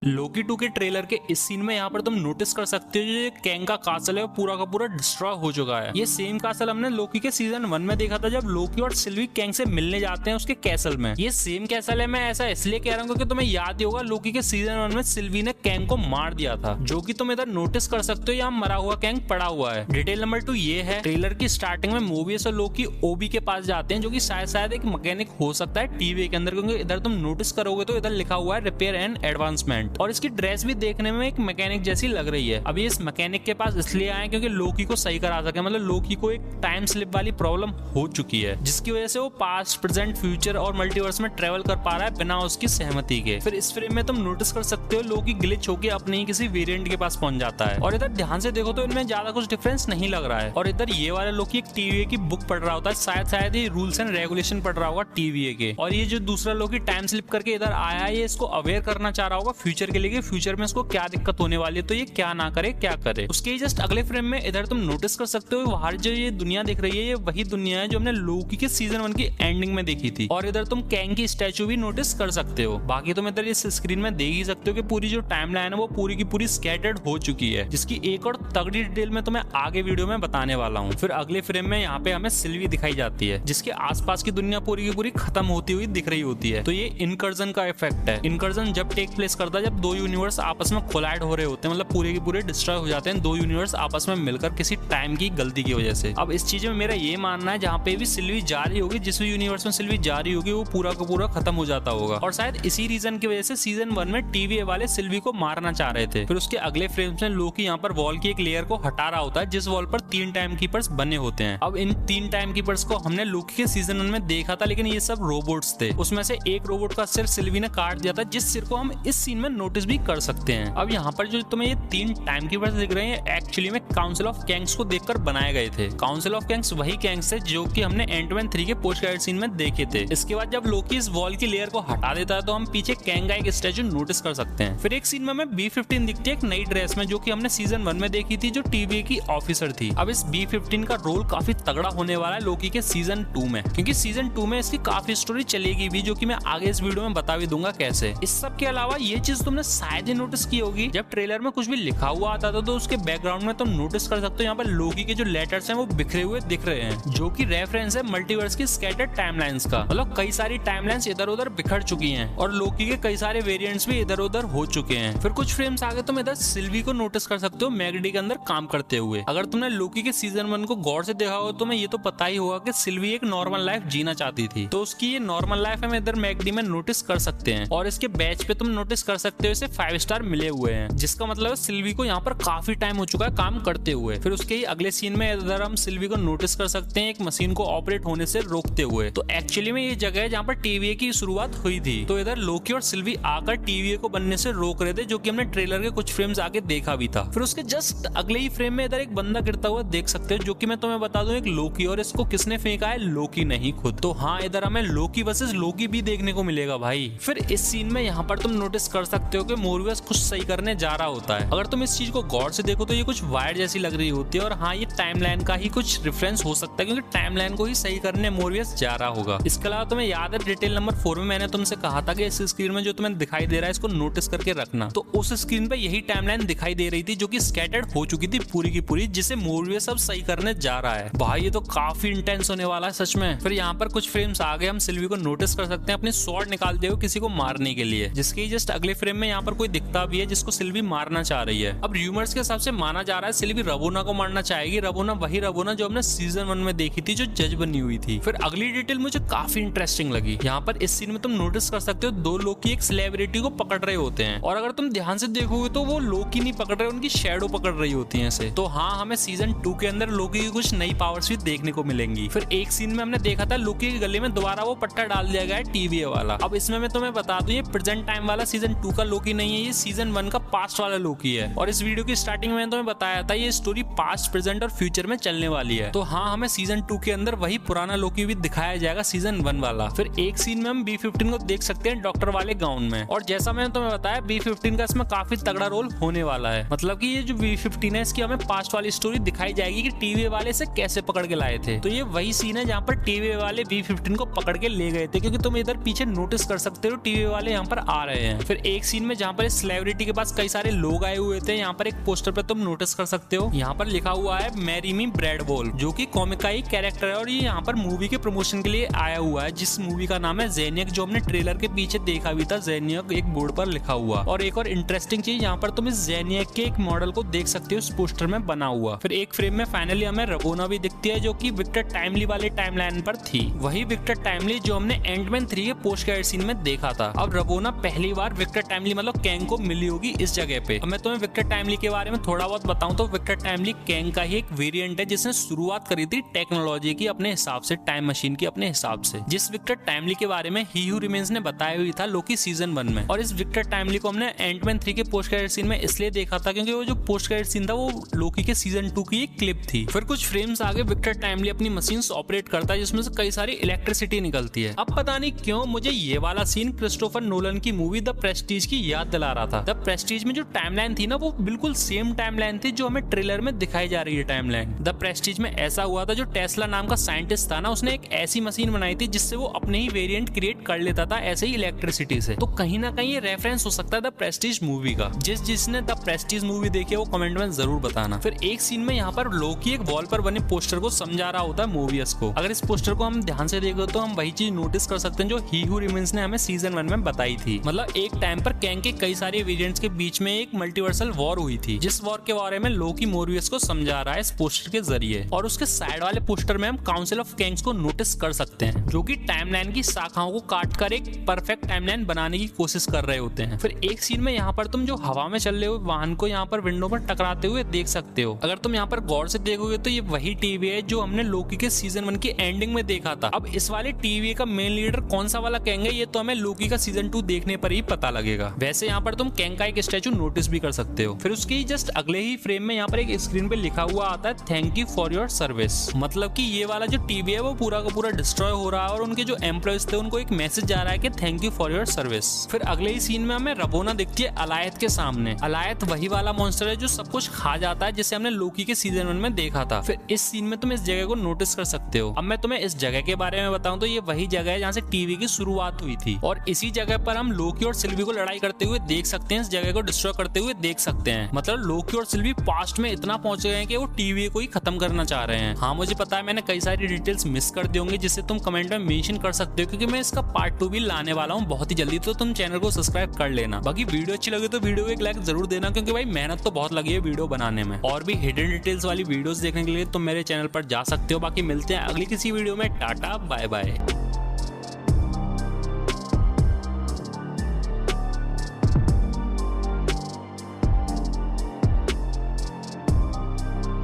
लोकी 2 के ट्रेलर के इस सीन में यहाँ पर तुम नोटिस कर सकते हो जो ये कैंग का कासल है वो पूरा का पूरा डिस्ट्रॉय हो चुका है। ये सेम कासल हमने लोकी के सीजन 1 में देखा था जब लोकी और सिल्वी कैंग से मिलने जाते हैं उसके कैसल में। ये सेम कैसल है, मैं ऐसा इसलिए कह रहा हूँ क्योंकि तुम्हें याद ही होगा लोकी के सीजन 1 में सिल्वी ने कैंग को मार दिया था, जो कि तुम इधर नोटिस कर सकते हो यहाँ मरा हुआ कैंग पड़ा हुआ है। डिटेल नंबर 2 ये है, ट्रेलर की स्टार्टिंग में मोबियस और लोकी ओबी के पास जाते हैं जो कि शायद एक मैकेनिक हो सकता है टीवी के अंदर, क्योंकि इधर तुम नोटिस करोगे तो इधर लिखा हुआ है रिपेयर एंड एडवांसमेंट और इसकी ड्रेस भी देखने में एक मैकेनिक जैसी लग रही है। अभी इस मैकेनिक के पास इसलिए आए क्योंकि लोकी को सही करा सके, मतलब लोकी को एक टाइम स्लिप वाली प्रॉब्लम हो चुकी है जिसकी वजह से वो पास्ट प्रेजेंट फ्यूचर और मल्टीवर्स में ट्रेवल कर पा रहा है बिना उसकी सहमति के। फिर इस फ्रेम में तुम नोटिस कर सकते हो लोकी ग्लिच होकर अपने ही किसी वेरिएंट के पास पहुंच जाता है और इधर ध्यान से देखो तो इनमें ज्यादा कुछ डिफरेंस नहीं लग रहा है। और इधर ये वाला लोकी एक टीवीए की बुक पढ़ रहा होता है, शायद ये रूल्स एंड रेगुलेशन पढ़ रहा होगा टीवीए के। और ये जो दूसरा लोकी टाइम स्लिप करके इधर आया है ये इसको अवेयर करना चाह रहा होगा फ्यूचर के लिए, फ्यूचर में इसको क्या दिक्कत होने वाली है तो ये क्या ना करे क्या करे। उसके जस्ट अगले फ्रेम में इधर तुम नोटिस कर सकते हो बाहर जो ये दुनिया दिख रही है ये वही दुनिया है जो हमने लोकी के सीजन 1 की एंडिंग में देखी थी। और इधर तुम कैंग की स्टैचू भी नोटिस कर सकते हो। बाकी तुम इधर इस स्क्रीन में देख ही सकते हो कि पूरी जो टाइमलाइन है वो पूरी की पूरी स्कैटर्ड हो चुकी है, जिसकी एक और तगड़ी डिटेल में तुम्हें आगे वीडियो में बताने वाला हूँ। फिर अगले फ्रेम में यहाँ पे हमें सिल्वी दिखाई जाती है जिसके आसपास की दुनिया पूरी की पूरी खत्म होती हुई दिख रही होती है। तो ये इनकर्जन का इफेक्ट है। इनकर्जन जब टेक प्लेस करता है जब दो यूनिवर्स आपस में कोलाइड हो रहे होते हैं, मतलब पूरे के पूरे डिस्ट्रॉय हो जाते हैं दो यूनिवर्स आपस में मिलकर किसी टाइम की गलती की वजह से। अब इस चीज में मेरा ये मानना है जहाँ पे भी सिल्वी जा रही होगी, जिस भी यूनिवर्स में सिल्वी जा रही होगी वो पूरा का पूरा खत्म हो जाता होगा और शायद इसी रीजन की वजह से सीजन 1 में टीवी वाले सिल्वी को मारना चाह रहे थे। फिर उसके अगले फ्रेम्स में लोकी यहाँ पर वॉल की एक लेयर को हटा रहा होता है जिस वॉल पर 3 टाइम कीपर्स बने होते हैं। अब इन 3 टाइम कीपर्स को हमने लोकी के सीजन 1 में देखा था, लेकिन ये सब रोबोट्स थे। उसमें से एक रोबोट का सिर सिल्वी ने काट दिया था जिस सिर को हम इस सीन में नोटिस भी कर सकते हैं। अब यहाँ पर जो तुम्हें ये 3 टाइम कीपर्स दिख रहे हैं एक्चुअली में काउंसिल ऑफ कैंग्स को देखकर बनाए गए थे। काउंसिल ऑफ कैंग्स वही कैंग्स थे जो कि हमने एंटमैन 3 के पोस्ट क्रेडिट सीन में देखे थे। इसके बाद जब लोकी इस वॉल की लेयर को हटा देता है तो हम पीछे कैंग का एक स्टैचू नोटिस कर सकते हैं। फिर एक सीन में हमें B15 दिखती है एक नई ड्रेस में जो कि हमने सीजन 1 में देखी थी, जो टीवी की ऑफिसर थी। अब इस B15 का रोल काफी तगड़ा होने वाला है लोकी के सीजन 2 में, क्योंकि सीजन 2 में इसकी काफी स्टोरी चलेगी भी, जो कि मैं आगे इस वीडियो में बता भी दूंगा कैसे। इस सब के अलावा ये चीज तुमने शायद ही नोटिस की होगी, जब ट्रेलर में कुछ भी लिखा हुआ आता था तो उसके बैकग्राउंड में तुम नोटिस कर सकते हो यहाँ पर लोकी के जो लेटर्स हैं वो बिखरे हुए दिख रहे हैं, जो कि रेफरेंस है मल्टीवर्स की स्कैटर्ड टाइमलाइंस का। मतलब कई सारी टाइमलाइंस इधर उधर बिखर चुकी हैं और लोकी के कई सारे वेरिएंट्स भी इधर उधर हो चुके हैं। फिर कुछ फ्रेम्स आगे तुम इधर सिल्वी को नोटिस कर सकते हो मैगडी के अंदर काम करते हुए। अगर तुमने लोकी के सीजन 1 को गौर से देखा हो तो तुम्हें ये तो पता ही होगा कि सिल्वी एक नॉर्मल लाइफ जीना चाहती थी, तो उसकी ये नॉर्मल लाइफ हम इधर मैगडी में नोटिस कर सकते हैं। और इसके बैच पे तुम नोटिस कर सकते हो इसे 5 स्टार मिले हुए हैं, जिसका मतलब है सिल्वी को यहाँ पर काफी टाइम हो चुका है काम करते हुए। फिर उसके ही अगले सीन में इधर हम सिल्वी को नोटिस कर सकते हैं एक मशीन को ऑपरेट होने से रोकते हुए। तो एक्चुअली में ये जगह है जहाँ पर टीवीए की शुरुआत हुई थी। तो इधर लोकी और सिल्वी आकर टीवीए को बनने से रोक रहे थे, जो कि हमने ट्रेलर के कुछ फ्रेम्स आगे देखा भी था। फिर उसके जस्ट अगले ही फ्रेम में इधर एक बंदा गिरता हुआ देख सकते हो, जो कि मैं तुम्हें बता दूं एक लोकी, और इसको किसने फेंका है? लोकी नहीं खुद। तो हाँ, इधर हमें लोकी वर्सेस लोकी भी देखने को मिलेगा भाई। फिर इस सीन में यहाँ पर तुम नोटिस कर सकते हो कि मोरवियस कुछ सही करने जा रहा होता है। अगर तुम इस चीज को गौर से देखो तो ये कुछ वायर जैसी लग रही होती है, और हाँ ये टाइमलाइन का ही कुछ रेफरेंस हो सकता है, क्योंकि टाइमलाइन को ही सही करने मोरवियस जा रहा होगा। इसके अलावा तुम्हें याद है डिटेल नंबर 4 में मैंने तुमसे कहा था कि इस स्क्रीन में जो तुम्हें दिखाई दे रहा है इसको नोटिस करके रखना। तो उस स्क्रीन पे यही टाइमलाइन दिखाई दे रही थी जो कि स्कैटर्ड हो चुकी थी पूरी की पूरी, जिसे मोरवियस अब सही करने जा रहा है। भाई ये तो काफी इंटेंस होने वाला है सच में। फिर यहाँ पर कुछ फ्रेम्स आगे हम सिल्वी को नोटिस कर सकते हैं अपनी स्वॉर्ड निकालते हुए किसी को मारने के लिए, जिसके जस्ट अगले फ्रेम में यहाँ पर कोई दिखता भी है जिसको सिल्वी मारना चाह रही है। अब र्यूमर्स के हिसाब से माना जा रहा है सिल्वी रवोना को मारना चाहेगी। रवोना वही रवोना जो हमने सीजन 1 में देखी थी, जो जज बनी हुई थी। फिर अगली डिटेल मुझे काफी इंटरेस्टिंग लगी। यहाँ पर इस सीन में तुम नोटिस कर सकते हो 2 लोकी एक सेलिब्रिटी को पकड़ रहे होते हैं, और अगर तुम ध्यान से देखोगे तो वो लोकी नहीं पकड़ रहे, उनकी शैडो पकड़ रही होती है इसे। तो हाँ, हमें सीजन 2 के अंदर लोकी की कुछ नई पावर्स भी देखने को मिलेंगी। फिर एक सीन में हमने देखा था लोकी के गले में दोबारा वो पट्टा डाल दिया गया है टीवीए वाला। अब इसमें मैं तुम्हें बता दूं ये प्रेजेंट टाइम वाला सीजन 2 का लोकी नहीं है, ये सीजन 1 का पास्ट वाला लोकी है। और इस वीडियो की स्टार्टिंग में मैंने तुम्हें बताया था ये स्टोरी पास्ट, प्रेजेंट और फ्यूचर में चलने वाली है। तो हाँ, हमें सीजन 2 के अंदर वही पुराना लोकी भी दिखाया जाएगा सीजन 1 वाला। फिर एक सीन में हम B15 को देख सकते हैं डॉक्टर वाले गाउन में, और जैसा मैंने तुम्हें बताया B15 का इसमें काफी तगड़ा रोल होने वाला है। मतलब कि ये जो B15 है इसकी हमें पास्ट वाली स्टोरी दिखाई जाएगी कि टीवीए वाले से कैसे पकड़ के लाए थे। तो ये वही सीन है जहाँ पर टीवीए वाले B15 को पकड़ के ले गए थे, क्योंकि तुम इधर पीछे नोटिस कर सकते हो टीवीए वाले यहाँ पर आ रहे हैं। फिर एक सीन सीन में जहाँ पर सेलिब्रिटी के पास कई सारे लोग आए हुए थे, यहाँ पर एक पोस्टर पे तुम नोटिस कर सकते हो, यहाँ पर लिखा हुआ है मैरी मी ब्रैडवॉल, जो कि कॉमिक का ही कैरेक्टर है और ये यहाँ पर मूवी के प्रमोशन के लिए आया हुआ है, जिस मूवी का नाम है ज़ेनियक, जो हमने ट्रेलर के पीछे देखा भी था। ज़ेनियक एक बोर्ड पर लिखा हुआ। और एक और इंटरेस्टिंग चीज, यहाँ पर तुम इस ज़ेनियक के एक मॉडल को देख सकते हो इस पोस्टर में बना हुआ। फिर एक फ्रेम में फाइनली हमें रवोना भी दिखती है, जो कि विक्टर टाइमली वाले टाइमलाइन पर थी, वही विक्टर टाइमली जो हमने एंटमैन 3 के पोस्ट क्रेडिट सीन में देखा था। अब रवोना पहली बार विक्टर टाइमली मतलब कैंग को मिली होगी इस जगह पे। अब मैं तुम्हें विक्टर टाइमली के बारे में थोड़ा बहुत बताऊं तो विक्टर टाइमली कैंग का ही एक वेरिएंट है, जिसने शुरुआत करी थी टेक्नोलॉजी की अपने हिसाब से, टाइम मशीन की अपने हिसाब से, जिस विक्टर टाइमली के बारे में ही हू रिमेन्स ने बताया हुई था लोकी सीजन 1 में। और इस विक्टर टाइमली को हमने एंटमैन 3 के पोस्ट क्रेडिट सीन में इसलिए देखा था क्योंकि वो जो पोस्ट क्रेडिट सीन था वो लोकी के सीजन 2 की एक क्लिप थी। फिर कुछ फ्रेम्स आगे विक्टर टाइमली अपनी मशीन ऑपरेट करता है, जिसमें से कई सारी इलेक्ट्रिसिटी निकलती है। अब पता नहीं क्यों मुझे ये वाला सीन क्रिस्टोफर नोलन की मूवी द प्रेस्टीज की याद दिला रहा था। द प्रेस्टीज में जो टाइमलाइन थी ना, वो बिल्कुल सेम टाइमलाइन थी जो हमें ट्रेलर में दिखाई जा रही है टाइमलाइन। द प्रेस्टीज में ऐसा हुआ था, जो टेस्ला नाम का साइंटिस्ट था ना, उसने एक ऐसी मशीन बनाई थी जिससे वो अपने ही वेरिएंट क्रिएट कर लेता था ऐसे ही इलेक्ट्रिसिटी से। तो कहीं ना कहीं ये रेफरेंस हो सकता है द प्रेस्टीज मूवी का। जिसने द प्रेस्टीज मूवी देखी है वो कमेंट में जरूर बताना। फिर एक सीन में यहाँ पर लोकी एक वॉल पर बने पोस्टर को समझा रहा होता है मूवियस को। अगर इस पोस्टर को हम ध्यान से देखें तो हम वही चीज नोटिस कर सकते हैं जो ही हू रिमेन्स ने हमें सीजन 1 में बताई थी। मतलब एक टाइम पर कैंग के कई सारे वेरिएंट्स के बीच में एक मल्टीवर्सल वॉर हुई थी, जिस वॉर के बारे में लोकी मोरियस को समझा रहा है इस पोस्टर के जरिए। और उसके साइड वाले पोस्टर में हम काउंसिल ऑफ कैंग्स को नोटिस कर सकते हैं, जो कि टाइमलाइन की शाखाओं को काटकर एक परफेक्ट टाइमलाइन बनाने की कोशिश कर रहे होते हैं। फिर एक सीन में यहाँ पर तुम जो हवा में चल रहे हुए वाहन को यहाँ पर विंडो पर टकराते हुए देख सकते हो। अगर तुम यहाँ पर गौर से देखोगे तो ये वही टीवी है जो हमने लोकी के सीजन 1 की एंडिंग में देखा था। अब इस वाले टीवी का मेन लीडर कौन सा वाला कैंग है, ये तो हमें लोकी का सीजन 2 देखने पर ही पता लगेगा। वैसे यहाँ पर तुम कैंग का एक स्टैचू नोटिस भी कर सकते हो। फिर उसकी जस्ट अगले ही फ्रेम में यहाँ पर एक स्क्रीन पे लिखा हुआ आता है thank you for your service. मतलब कि ये वाला जो टीवी है वो पूरा का पूरा डिस्ट्रॉय हो रहा है और उनके जो एम्प्लॉयज थे उनको एक मैसेज जा रहा है कि thank you for your service. फिर अगले ही सीन में हमें रवोना दिखती है अलायत के सामने। अलायत वही वाला मॉन्स्टर है जो सब कुछ खा जाता है, जिसे हमने लोकी के सीजन 1 में देखा था। फिर इस सीन में तुम इस जगह को नोटिस कर सकते हो। अब मैं तुम्हें इस जगह के बारे में बताऊं तो ये वही जगह है जहाँ से टीवी की शुरुआत हुई थी, और इसी जगह पर हम लोकी और सिल्वी को लड़ाई करते हुए देख सकते हैं, इस जगह को डिस्ट्रॉय करते हुए देख सकते हैं। मतलब लोकी और सिल्वी पास्ट में इतना पहुंच गए हैं कि वो टीवी को ही खत्म करना चाह रहे हैं। हाँ मुझे पता है मैंने कई सारी डिटेल्स मिस कर दी होंगी, जिससे तुम कमेंट में मेंशन कर सकते हो, क्योंकि मैं इसका पार्ट 2 भी लाने वाला हूँ बहुत ही जल्दी। तो तुम चैनल को सब्सक्राइब कर लेना। बाकी वीडियो अच्छी लगे तो वीडियो को एक लाइक जरूर देना, क्योंकि भाई मेहनत तो बहुत लगी है वीडियो बनाने में। और भी हिडन डिटेल्स वाली वीडियोस देखने के लिए तुम मेरे चैनल पर जा सकते हो। बाकी मिलते हैं अगली किसी वीडियो में। Tata bye bye.